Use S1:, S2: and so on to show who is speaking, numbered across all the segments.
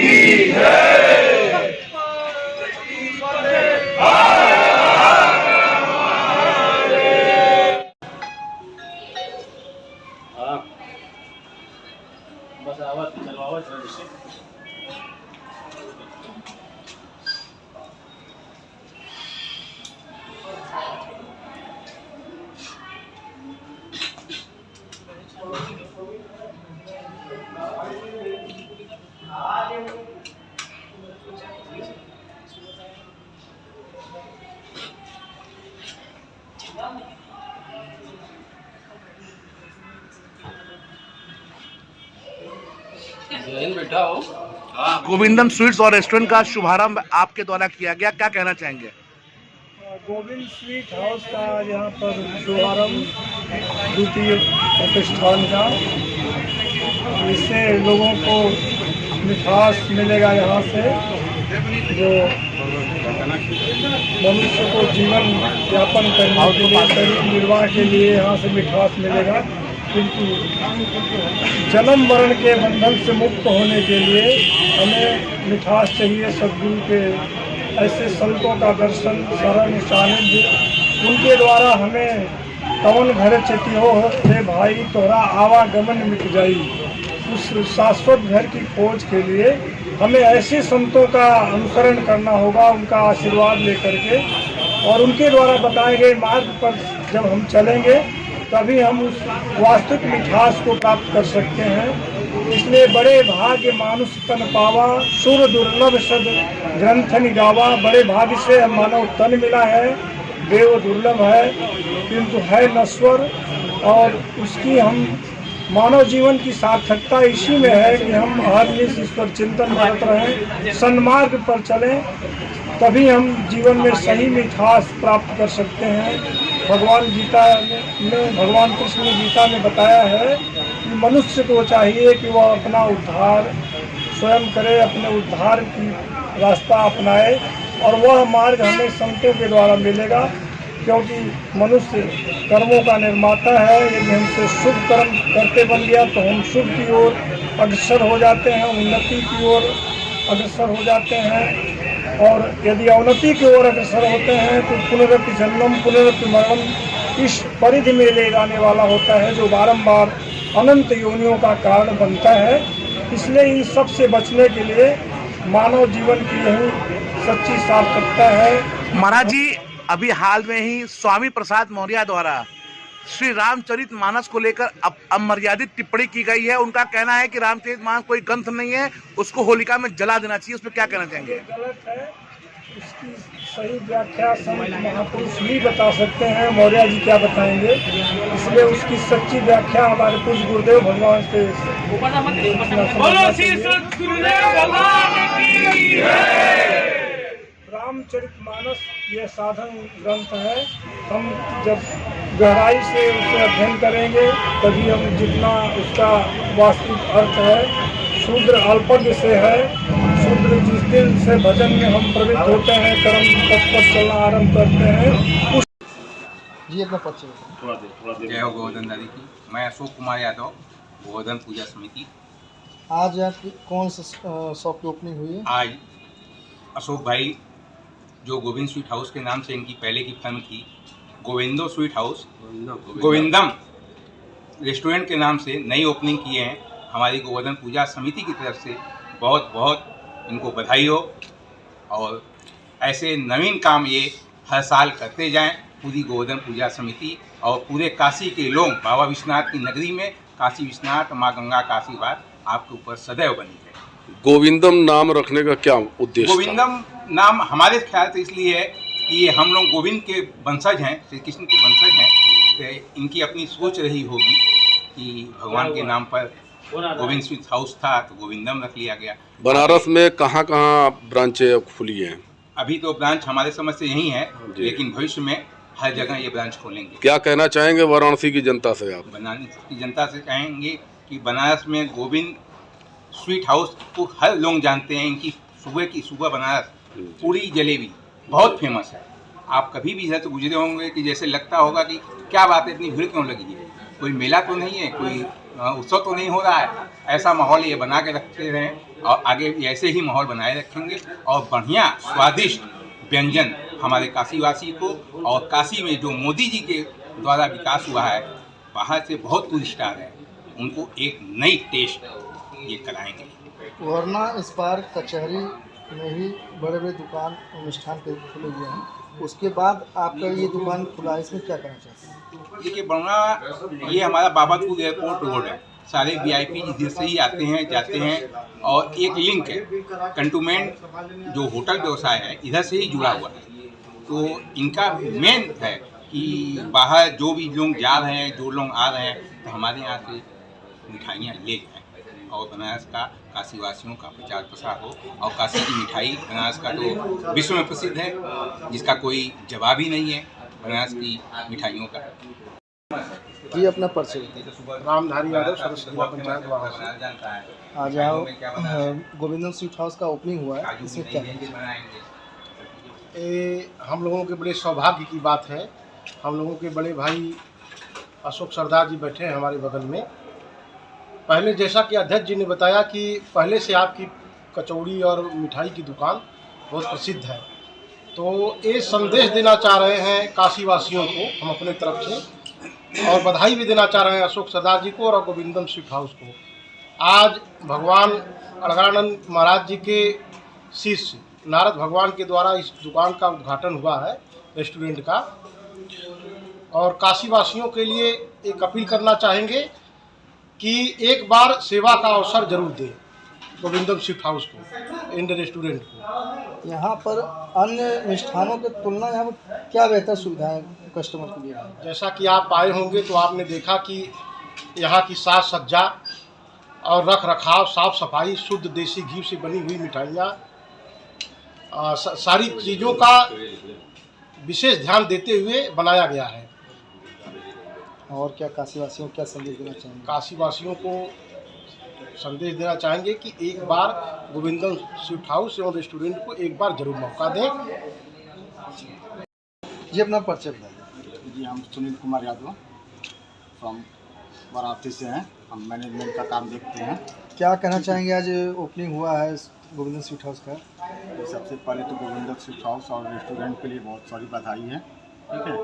S1: की जय।
S2: बस आवाज चलो आवाज से बैठा हो।
S3: गोविंदम स्वीट्स और रेस्टोरेंट का शुभारंभ आपके द्वारा किया गया, क्या कहना चाहेंगे?
S4: गोविंद स्वीट हाउस का यहाँ पर शुभारंभ द्वितीय प्रतिष्ठान का, इससे लोगों को मिठास मिलेगा। यहाँ से जो मनुष्य को जीवन यापन करने के लिए, शरीर निर्वाह के लिए यहाँ से मिठास मिलेगा, किंतु जन्म मरण के बंधन से मुक्त होने के लिए हमें मिठास चाहिए। सद्गुरु के ऐसे संतों का दर्शन, शरण, सानिध्य, उनके द्वारा हमें कौन घर चेती हो हे भाई तोरा आवागमन मिट जाई। उस शाश्वत घर की खोज के लिए हमें ऐसे संतों का अनुसरण करना होगा, उनका आशीर्वाद लेकर के, और उनके द्वारा बताए गए मार्ग पर जब हम चलेंगे तभी हम उस वास्तविक मिठास को प्राप्त कर सकते हैं। इसलिए बड़े भाग्य मानुष तन पावा, सुर दुर्लभ सद ग्रंथ निगावा। बड़े भाग्य से मानव तन मिला है, देव दुर्लभ है किंतु है नश्वर, और उसकी हम मानव जीवन की सार्थकता इसी में है कि हम अहर्निश ईश्वर चिंतन करते रहें, सन्मार्ग पर चलें, तभी हम जीवन में सही मिठास प्राप्त कर सकते हैं। भगवान गीता में, भगवान कृष्ण ने गीता में बताया है कि मनुष्य को चाहिए कि वह अपना उद्धार स्वयं करे, अपने उद्धार की रास्ता अपनाए, और वह मार्ग हमें संतों के द्वारा मिलेगा, क्योंकि मनुष्य कर्मों का निर्माता है। यदि हमसे शुभ कर्म करते बन गया तो हम शुभ की ओर अग्रसर हो जाते हैं, उन्नति की ओर अग्रसर हो जाते हैं, और यदि अवनति की ओर अग्रसर होते हैं तो पुनरपि जन्म पुनरपि मरणम इस परिधि में ले जाने वाला होता है, जो बारंबार अनंत योनियों का कारण बनता है। इसलिए इन सब से बचने के लिए मानव जीवन की यही सच्ची सार्थकता है।
S3: महाराज जी, अभी हाल में ही स्वामी प्रसाद मौर्य द्वारा श्री रामचरितमानस को लेकर अमर्यादित टिप्पणी की गई है। उनका कहना है कि रामचरितमानस कोई ग्रंथ नहीं है, उसको होलिका में जला देना चाहिए। उस पर क्या कहना चाहेंगे?
S4: गलत है, उसकी सही व्याख्या संत महापुरुष ही बता सकते हैं, मौर्य जी क्या बताएंगे। इसलिए उसकी सच्ची व्याख्या हमारे पूज्य गुरुदेव भगवान से रामचरितमानस यह साधन ग्रंथ है। हम जब गहराई से उसे अध्ययन करेंगे तभी हम जितना उसका वास्तविक अर्थ है, शूद्र अल्पज्ञ से है। शूद्र जिस दिन से भजन में हम प्रवृत्त होते हैं, कर्म तत्पर चलना आरंभ करते हैं, उस
S5: जी अपना परिचय।
S6: जय हो गोवर्धन दादी की। मैं अशोक कुमार यादव, गोवर्धन पूजा समिति।
S5: आज यहाँ की कौन सा शॉप की ओपनिंग हुई है?
S6: आज अशोक भाई, जो गोविंद स्वीट हाउस के नाम से इनकी पहले की फर्म थी, गोविंदो स्वीट हाउस, गोविंदम रेस्टोरेंट के नाम से नई ओपनिंग किए हैं। हमारी गोवर्धन पूजा समिति की तरफ से बहुत बहुत इनको बधाई हो, और ऐसे नवीन काम ये हर साल करते जाएं। पूरी गोवर्धन पूजा समिति और पूरे काशी के लोग, बाबा विश्वनाथ की नगरी में काशी विश्वनाथ, माँ गंगा का आशीर्वाद आपके ऊपर सदैव बनी है।
S7: गोविंदम नाम रखने का क्या उद्देश्य?
S6: गोविंदम नाम हमारे ख्याल से इसलिए है कि हम लोग गोविंद के वंशज हैं, श्री कृष्ण के वंशज हैं, तो इनकी अपनी सोच रही होगी कि भगवान के नाम पर गोविंद स्वीट हाउस था तो गोविंदम रख लिया गया।
S7: बनारस में कहाँ कहाँ ब्रांचें खुली हैं?
S6: अभी तो ब्रांच हमारे समझ से यही है, लेकिन भविष्य में हर जगह ये ब्रांच खोलेंगे।
S7: क्या कहना चाहेंगे वाराणसी की जनता से आप?
S6: बनारस की जनता से कहेंगे कि बनारस में गोविंद स्वीट हाउस को हर लोग जानते हैं। इनकी सुबह बनारस पूरी जलेबी बहुत फेमस है। आप कभी भी इधर से गुजरे होंगे कि जैसे लगता होगा कि क्या बात है, इतनी भीड़ क्यों लगी है। कोई मेला तो नहीं है, कोई उत्सव तो नहीं हो रहा है, ऐसा माहौल ये बना के रखते रहें और आगे भी ऐसे ही माहौल बनाए रखेंगे और बढ़िया स्वादिष्ट व्यंजन हमारे काशीवासी को और काशी में जो मोदी जी के द्वारा विकास हुआ है, बाहर से बहुत टूरिस्ट आ रहे हैं, उनको एक नई टेस्ट ये कराएंगे।
S5: वरना इस बार कचहरी में ही बड़े बड़े दुकान और मिष्ठान के खुले हुए हैं, उसके बाद आपका ये दुकान खुला है, इसमें क्या कहना चाहते हैं?
S6: देखिए बरौना ये हमारा बाबतपुर एयरपोर्ट रोड है, सारे वीआईपी इधर से ही आते हैं जाते हैं और एक लिंक है कंटोनमेंट जो होटल व्यवसाय है इधर से ही जुड़ा हुआ है। तो इनका मेन है कि बाहर जो भी लोग जा रहे हैं, जो लोग आ रहे हैं, तो हमारे यहाँ से मिठाइयाँ ले जाएँ और बनारस का काशीवासियों का प्रचार प्रसार हो। और काशी की मिठाई बनारस का तो विश्व में प्रसिद्ध है, जिसका कोई जवाब ही नहीं है बनारस की मिठाइयों का।
S5: ये अपना परिचय
S4: रामधारी यादव, सदस्य जिला पंचायत वाराणसी।
S5: आज यहाँ गोविंदम स्वीट हाउस का ओपनिंग हुआ है, इसमें क्या है?
S4: ये हम लोगों के बड़े सौभाग्य की बात है। हम लोगों के बड़े भाई अशोक सरदार जी बैठे हैं हमारे बगल में। पहले जैसा कि अध्यक्ष जी ने बताया कि पहले से आपकी कचौड़ी और मिठाई की दुकान बहुत प्रसिद्ध है, तो ये संदेश देना चाह रहे हैं काशीवासियों को हम अपने तरफ से, और बधाई भी देना चाह रहे हैं अशोक सरदार जी को और गोविंदम स्वीट हाउस को। आज भगवान अलगानंद महाराज जी के शिष्य नारद भगवान के द्वारा इस दुकान का उद्घाटन हुआ है, रेस्टोरेंट का। और काशीवासियों के लिए एक अपील करना चाहेंगे कि एक बार सेवा का अवसर जरूर दें गोविंदम स्वीट हाउस को, इंड रेस्टोरेंट को।
S5: यहाँ पर अन्य मिष्ठानों की तुलना यहाँ पर क्या बेहतर सुविधाएं कस्टमर के लिए?
S4: जैसा कि आप आए होंगे तो आपने देखा कि यहाँ की साज सज्जा और रख रखाव, साफ सफाई, शुद्ध देसी घी से बनी हुई मिठाइयाँ, सारी चीज़ों का विशेष ध्यान देते हुए बनाया गया है।
S5: और क्या काशीवासियों को क्या संदेश देना चाहेंगे?
S4: काशीवासियों को संदेश देना चाहेंगे कि एक बार गोविंदम स्वीट हाउस एवं रेस्टोरेंट को एक बार जरूर मौका दें।
S5: जी अपना परिचय बताइए।
S1: जी हम सुनील कुमार यादव फ्रॉम वाराणसी से हैं, हम मैनेजमेंट का काम देखते हैं।
S5: क्या कहना चाहेंगे, आज ओपनिंग हुआ है गोविंदम स्वीट हाउस का?
S1: सबसे पहले तो गोविंदम स्वीट हाउस और रेस्टोरेंट के लिए बहुत सारी बधाई है। ठीक है,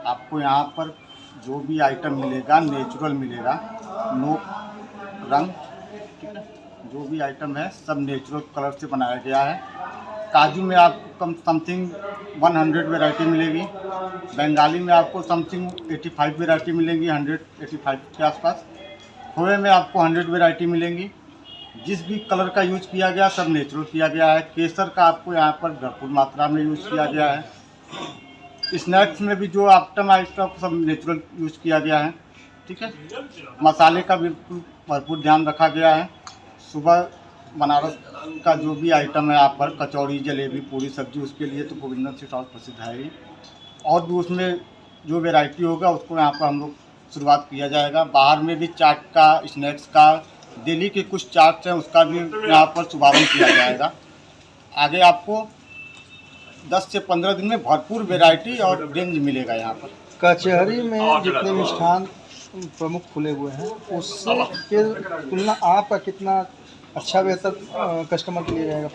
S1: आपको यहाँ पर जो भी आइटम मिलेगा नेचुरल मिलेगा, नो रंग। ठीक है, जो भी आइटम है सब नेचुरल कलर से बनाया गया है। काजू में आपको कम समथिंग 100 वैरायटी मिलेगी, बंगाली में आपको समथिंग 85 वैरायटी मिलेंगी, 185 के आसपास। खोए में आपको 100 वैरायटी मिलेंगी। जिस भी कलर का यूज़ किया गया सब नेचुरल किया गया है। केसर का आपको यहाँ पर भरपूर मात्रा में यूज़ किया गया है। स्नैक्स में भी जो आइटम सब नेचुरल यूज़ किया गया है। ठीक है, मसाले का बिल्कुल भरपूर ध्यान रखा गया है। सुबह बनारस का जो भी आइटम है आप पर कचौड़ी, जलेबी, पूरी, सब्जी, उसके लिए तो गोविंदम स्वीट हाउस प्रसिद्ध है ही। और भी उसमें जो वैरायटी होगा उसको यहाँ पर हम लोग शुरुआत किया जाएगा। बाहर में भी चाट का, स्नैक्स का, दिल्ली के कुछ चाट्स हैं उसका भी यहाँ पर शुभारंभ किया जाएगा। आगे आपको 10 से 15 दिन में भरपूर वैरायटी और रेंज मिलेगा यहाँ पर।
S5: कचहरी में जितने मिष्ठान प्रमुख खुले हुए हैं उससे फिर तुलना आपका कितना अच्छा बेहतर कस्टमर के लिए रहेगा?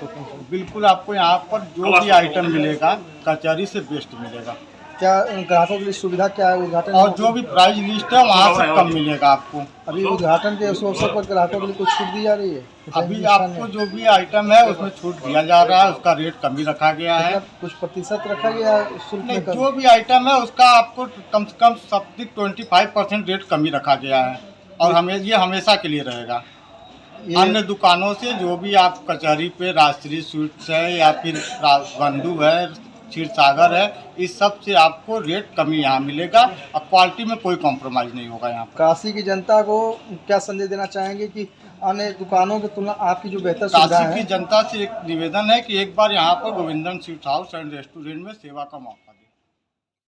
S1: बिल्कुल, आपको यहाँ पर जो भी आइटम मिलेगा कचहरी से बेस्ट मिलेगा।
S5: क्या ग्राहकों के लिए सुविधा क्या है? उद्घाटन
S1: और जो भी प्राइस लिस्ट है वहाँ से कम मिलेगा आपको।
S5: अभी उद्घाटन के अवसर पर ग्राहकों के लिए कुछ छूट दी जा रही है?
S1: अभी आपको जो भी आइटम है उसमें छूट दिया जा रहा है, उसका रेट कम ही रखा गया है।
S5: कुछ प्रतिशत रखा गया शुल्क
S1: नहीं,
S5: में?
S1: जो भी आइटम है उसका आपको कम से कम सब 25% रेट कम ही रखा गया है और ये हमेशा के लिए रहेगा। अन्य दुकानों से जो भी आप कचहरी पे राजश्री स्वीट्स है या फिर बंधु है, क्षीर सागर है, इस सब से आपको रेट कमी यहाँ मिलेगा और क्वालिटी में कोई कॉम्प्रोमाइज़ नहीं होगा यहाँ पर।
S5: काशी की जनता को क्या संदेश देना चाहेंगे कि अन्य दुकानों की तुलना आपकी जो बेहतर सुविधा है?
S1: काशी की जनता से एक निवेदन है कि एक बार यहाँ पर गोविंदम स्वीट हाउस एंड रेस्टोरेंट में सेवा का मौका